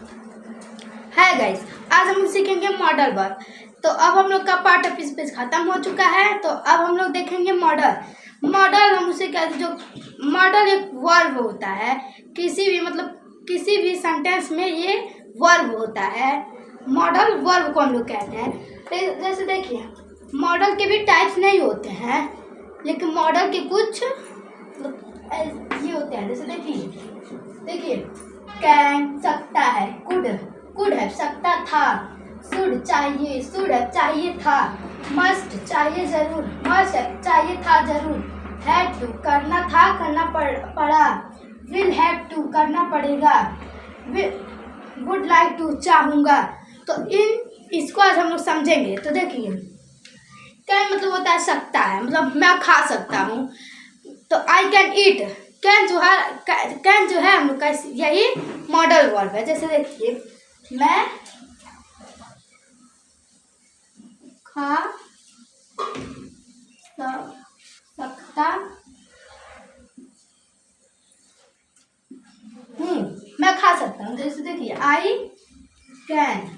Hi guys, आज हम सीखेंगे मॉडल वर्ब। तो अब हम लोग का पार्ट ऑफ स्पीच खत्म हो चुका है। तो अब हम लोग देखेंगे मॉडल। मॉडल हम उसे कहते हैं, जो मॉडल एक वर्ब होता है। किसी भी सेंटेंस में ये वर्ब होता है। मॉडल वर्ब को हम लोग कहते हैं। तो जैसे देखिए, मॉडल के भी टाइप्स नहीं होते हैं, लेकिन मॉडल के कुछ ये होते हैं। जैसे देखिए कैन सकता है, कुड है सकता था, शुड चाहिए, शुड है चाहिए था, मस्ट चाहिए जरूर, मस्ट है चाहिए था जरूर, हैड टू करना था करना पड़ा, विल हैव टू करना पड़ेगा, वुड लाइक टू चाहूँगा। तो इसको आज हम लोग समझेंगे। तो देखिए, कैन मतलब होता है सकता है, मतलब मैं खा सकता हूँ। तो आई कैन ईट, कैन जो है हम लोग का यही मॉडल वर्ब है। जैसे देखिए, मैं खा सकता हूँ, मैं खा सकता हूँ। जैसे देखिए, I can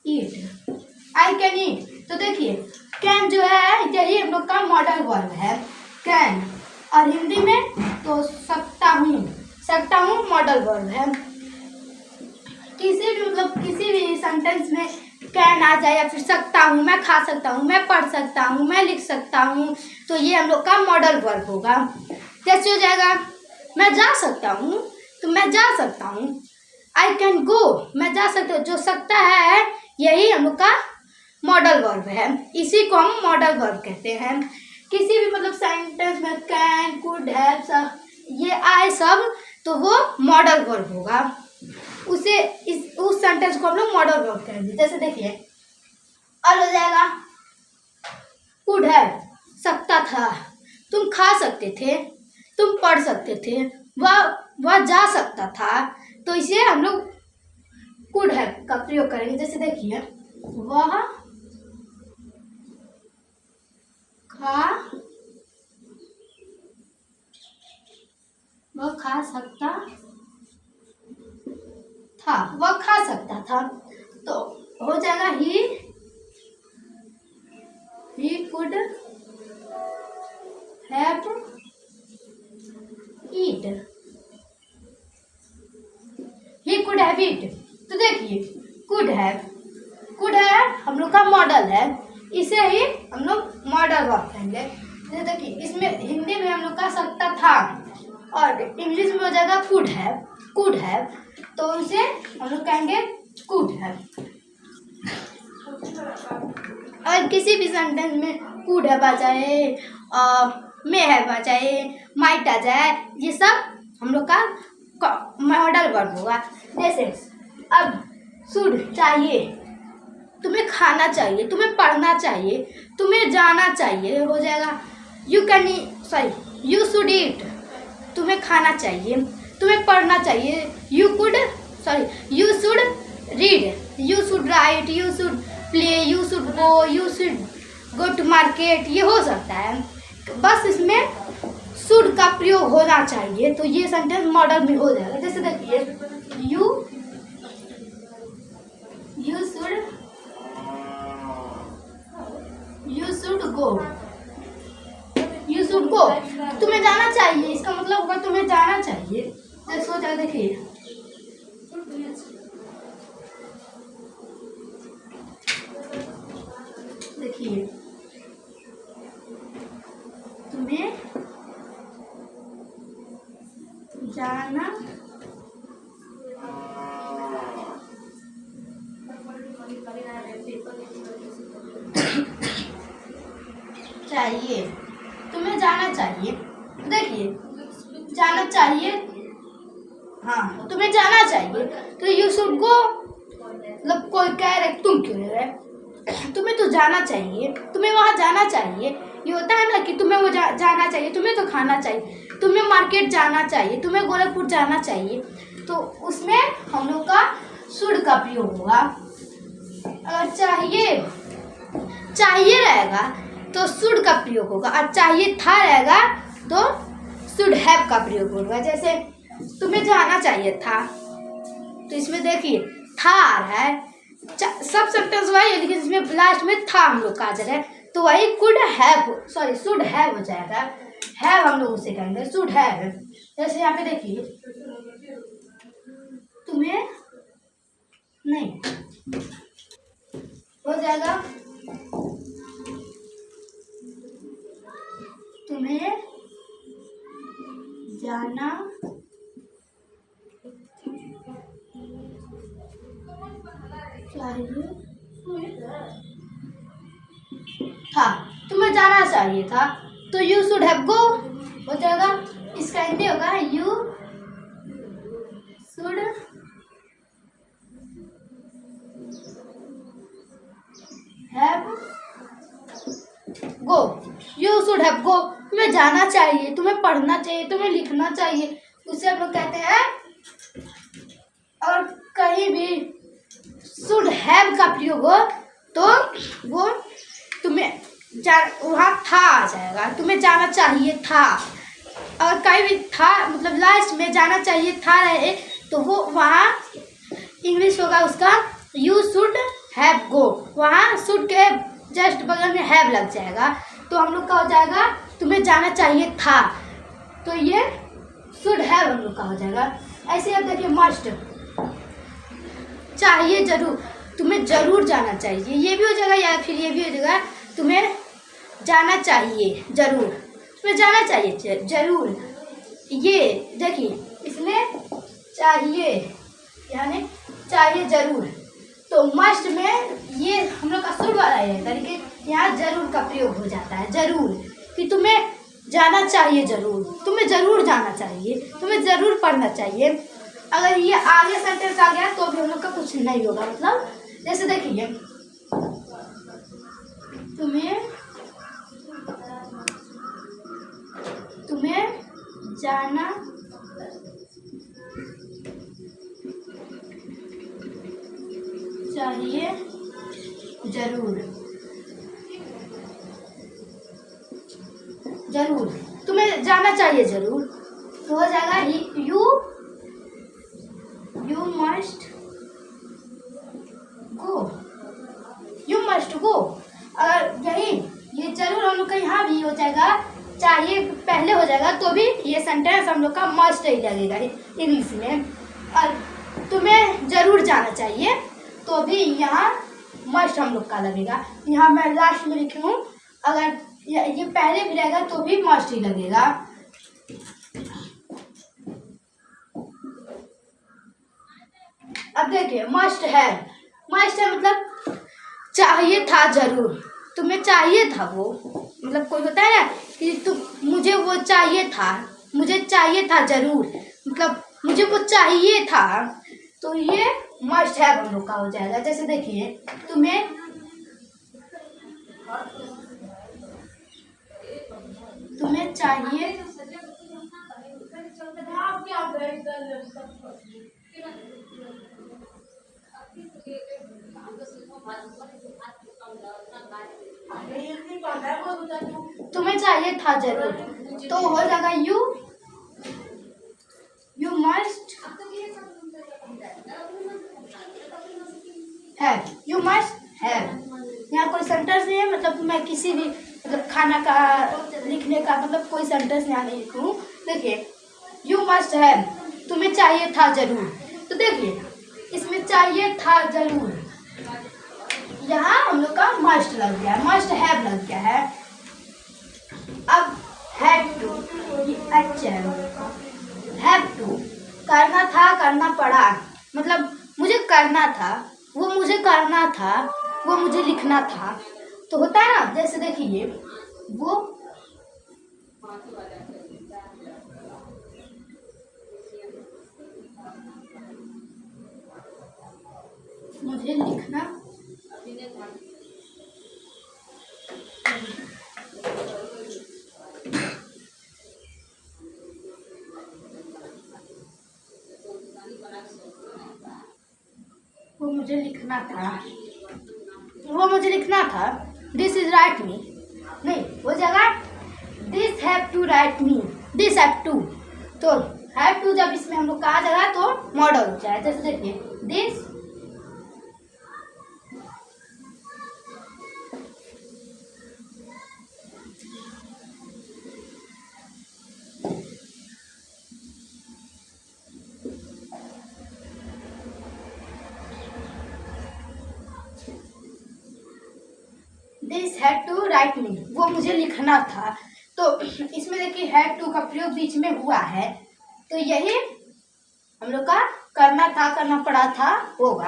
eat, I can eat. तो देखिए, कैन जो है यही हम लोग का मॉडल वर्ब है, कैन। और हिंदी में तो सकता हूँ मॉडल वर्ब है। किसी भी सेंटेंस में कैन आ जाए या फिर सकता हूँ, मैं खा सकता हूँ, मैं पढ़ सकता हूँ, मैं लिख सकता हूँ, तो ये हम लोग का मॉडल वर्ब होगा। जैसे हो जाएगा, मैं जा सकता हूँ, तो मैं जा सकता हूँ। आई कैन गो, मैं जा सकता हूँ। जो सकता है यही हम लोग का मॉडल वर्ब है। इसी को हम मॉडल वर्ब कहते हैं। किसी भी सेंटेंस में कैन, कुड, हैव ये आए सब, तो वो मॉडल वर्ब होगा। उस सेंटेंस को हम लोग मॉडल वर्ब कहेंगे। जैसे देखिए, और हो जाएगा, कुड हैव सकता था, तुम खा सकते थे, तुम पढ़ सकते थे, वह जा सकता था, तो इसे हम लोग कुड हैव का प्रयोग करेंगे। जैसे देखिए, वह खा सकता था, वह खा सकता था। तो हो जाएगा he could have eat, he could have eat. तो देखिए, कुड हैव हम लोग का मॉडल है, इसे ही हम लोग मॉडल वर्ब कहेंगे। जैसे देखिए, इसमें हिंदी में हम लोग का सकता था और इंग्लिश में हो जाएगा कुड हैव, तो इसे हम लोग कहेंगे कुड हैव। और किसी भी सेंटेंस में कुड हैव आ जाए, मे हैव आ जाए, माइट आ जाए, ये सब हम लोग का मॉडल वर्ब होगा। जैसे अब शुड चाहिए, तुम्हें खाना चाहिए, तुम्हें पढ़ना चाहिए, तुम्हें जाना चाहिए, हो जाएगा यू शुड ईट, तुम्हें खाना चाहिए, तुम्हें पढ़ना चाहिए, you should read, you should write, you should play, you should go to market, ये हो सकता है। बस इसमें शुड का प्रयोग होना चाहिए, तो ये सेंटेंस मॉडल में हो जाएगा। जैसे देखिए, यू शुड गो, तुम्हें जाना चाहिए, इसका मतलब होगा तुम्हें जाना चाहिए। जैसे हो जाएगा, देखिए, तुम्हें जाना चाहिए, तुम्हें जाना चाहिए। देखिए, जाना चाहिए, हाँ, तुम्हें जाना चाहिए, तो यू शुड गो। मतलब कोई कह रहे तुम क्यों नहीं रहे, तुम्हें तो जाना चाहिए, तुम्हें वहाँ जाना चाहिए। ये होता है ना कि तुम्हें वो जाना चाहिए, तुम्हें तो खाना चाहिए, तुम्हें मार्केट जाना चाहिए, तुम्हें गोरखपुर जाना चाहिए, तो उसमें हम लोग का शुड का प्रयोग होगा। अगर चाहिए रहेगा तो शुड का प्रयोग होगा, और चाहिए था रहेगा तो शुड हैव का प्रयोग होगा। जैसे तुम्हें जाना चाहिए था। तो इसमें देखिए था आ रहा है, सब सेंटेंस वही है लेकिन इसमें लास्ट में था हम लोग का आ जाएगा। तो वही could have, sorry should have हो जाएगा। हैव हम लोग उसे कहेंगे शुड हैव। जैसे यहाँ पे देखिए तुम्हें नहीं हो जाएगा, तुम्हें जाना चाहिए था, तुम्हें जाना चाहिए था। तो यू शुड हैव गो हो जाएगा। इसका हिंदी होगा you should have go, you should have गो। तुम्हें जाना चाहिए, तुम्हें पढ़ना चाहिए, तुम्हें लिखना चाहिए, उसे हम लोग कहते हैं। और कहीं भी शुड हैव का प्रयोग हो तो वो तुम्हें वहाँ था आ जाएगा, तुम्हें जाना चाहिए था। और कहीं भी था मतलब लास्ट में जाना चाहिए था रहे तो वो वहाँ इंग्लिश होगा उसका यू शुड हैव गो, वहाँ शुड के जस्ट बगल में हैव लग जाएगा। तो हम लोग का हो जाएगा तुम्हें जाना चाहिए था, तो ये शुड हैव हम लोग का हो जाएगा। ऐसे अब देखिए मस्ट, चाहिए जरूर, तुम्हें जरूर जाना चाहिए, ये भी हो जाएगा या फिर ये भी हो जाएगा तुम्हें जाना चाहिए जरूर, तुम्हें जाना चाहिए जरूर। ये देखिए इसमें चाहिए यानी चाहिए जरूर, तो मस्ट में ये हम लोग का शुड वाला है तरीके, यहाँ जरूर का प्रयोग हो जाता है। जरूर कि तुम्हें जाना चाहिए जरूर, तुम्हें जरूर जाना चाहिए, तुम्हें जरूर पढ़ना चाहिए। अगर ये आगे सेंटेंस आ गया तो भी हम लोग का कुछ नहीं होगा। मतलब जैसे देखिए तुम्हें जाना चाहिए जरूर, जरूर तुम्हें जाना चाहिए जरूर, तो हो जाएगा you must go, you must go. अगर यही ये जरूर हम लोग का यहाँ भी हो जाएगा, चाहिए पहले हो जाएगा तो भी ये सेंटेंस हम लोग का मस्ट ही लगेगा इंग्लिश में। और तुम्हें जरूर जाना चाहिए तो भी यहाँ मस्ट हम लोग का लगेगा। यहाँ मैं लास्ट में लिखी हूँ, अगर ये पहले भी रहेगा तो भी मस्ट ही लगेगा। अब देखिए मस्ट है, मस्ट है मतलब चाहिए था जरूर, तुम्हें चाहिए था वो, मतलब कोई होता है ना कि तुम मुझे वो चाहिए था, मुझे चाहिए था जरूर, मतलब मुझे वो चाहिए था, तो ये मस्ट है हम लोग का हो जाएगा। जैसे देखिए तुम्हें चाहिए तुम्हें चाहिए था जरूर, तो हो जाएगा you must have, you must have. यहाँ कोई सेंटेंस नहीं है, मतलब मैं किसी भी मतलब खाना का लिखने का मतलब कोई सेंटेंस यहाँ नहीं लिखूँ। देखिए यू मस्ट हैव, तुम्हें चाहिए था जरूर, तो देखिए इसमें चाहिए था जरूर, यहाँ हम लोग का मस्ट लग गया, मस्ट हैव लग गया है। अब हैव टू, अच्छा हैव टू करना था, करना पड़ा, मतलब मुझे करना था, वो मुझे करना था, वो मुझे लिखना था, तो होता है ना। जैसे देखिए वो मुझे लिखना वो मुझे लिखना था, वो मुझे लिखना था। दिस इज राइट मी, नहीं हो जाएगा this have to write me, this have to. तो हैव टू जब इसमें हम लोग का आ जाएगा तो मॉडल हो जाए। जैसे देखिए this this had to write me, वो मुझे लिखना था। तो इसमें देखिए हैड टू का प्रयोग बीच में हुआ है, तो यही हम लोग का करना था, करना पड़ा था होगा।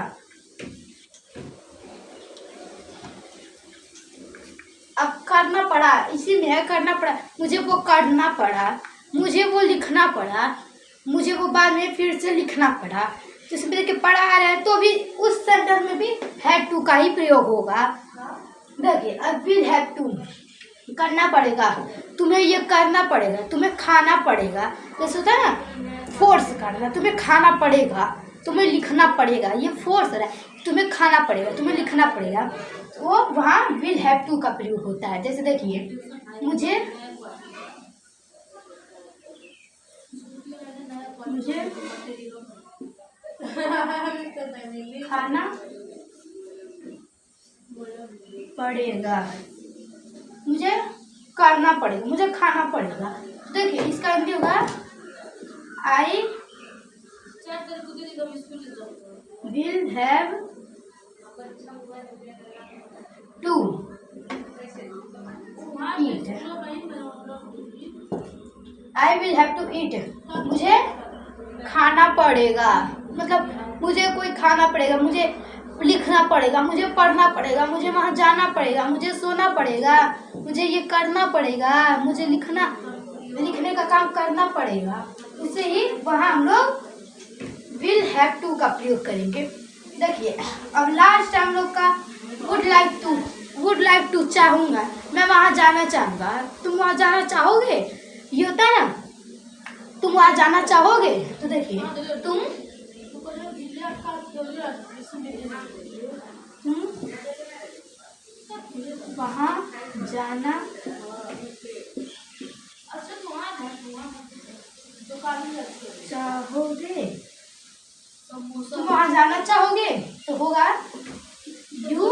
अब करना पड़ा इसी में है, करना पड़ा, मुझे वो करना पड़ा, मुझे वो लिखना पड़ा, मुझे वो बाद में फिर से लिखना पड़ा। तो इसमें देखिए पढ़ा आ रहा है तो भी उस सेंटेंस में भी हैड टू का ही प्रयोग होगा। देखिए अब विल हैव टू करना पड़ेगा, तुम्हें ये करना पड़ेगा, तुम्हें खाना पड़ेगा, जैसे होता है ना फोर्स करना, तुम्हें खाना पड़ेगा, तुम्हें लिखना पड़ेगा, ये फोर्स है, तुम्हें खाना पड़ेगा, तुम्हें लिखना पड़ेगा, वो वहाँ विल हैव टू का प्रयोग होता है। जैसे देखिए मुझे खाना पड़ेगा, मुझे करना पड़ेगा, मुझे खाना पड़ेगा। देखिए इसका हिंदी होगा I will have to eat, I will have to eat, मुझे खाना पड़ेगा, मतलब मुझे कोई खाना पड़ेगा, मुझे लिखना पड़ेगा, मुझे पढ़ना पड़ेगा, मुझे वहाँ जाना पड़ेगा, मुझे सोना पड़ेगा, मुझे ये करना पड़ेगा, मुझे लिखने का काम करना पड़ेगा। इसे ही वहाँ हम लोग विल हैव टू का प्रयोग करेंगे। देखिए अब लास्ट हम लोग का वुड लाइक टू चाहूँगा, मैं वहाँ जाना चाहूँगा, तुम वहाँ जाना चाहोगे, ये होता है ना, तुम वहाँ जाना चाहोगे। तो देखिए तुम वहाँ जाना चाहोगे, तुम वहाँ जाना चाहोगे, तो होगा you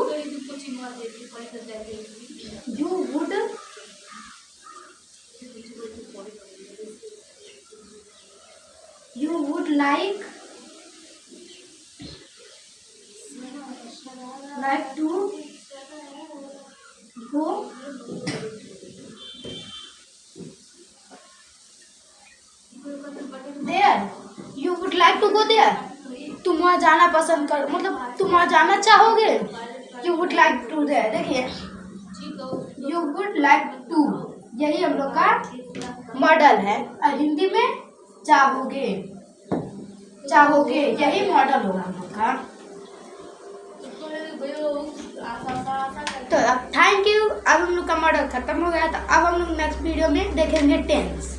would like to go there, you would like to go there, तुम वहाँ जाना पसंद कर, मतलब तुम वहाँ जाना चाहोगे, you would like to there। देखिए you would like to यही हम लोग का मॉडल है, और हिंदी में चाहोगे, चाहोगे यही मॉडल होगा हम लोग का। तो अब थैंक यू, अब हम लोग का मॉडल खत्म हो गया, तो अब हम लोग नेक्स्ट वीडियो में देखेंगे टेंस।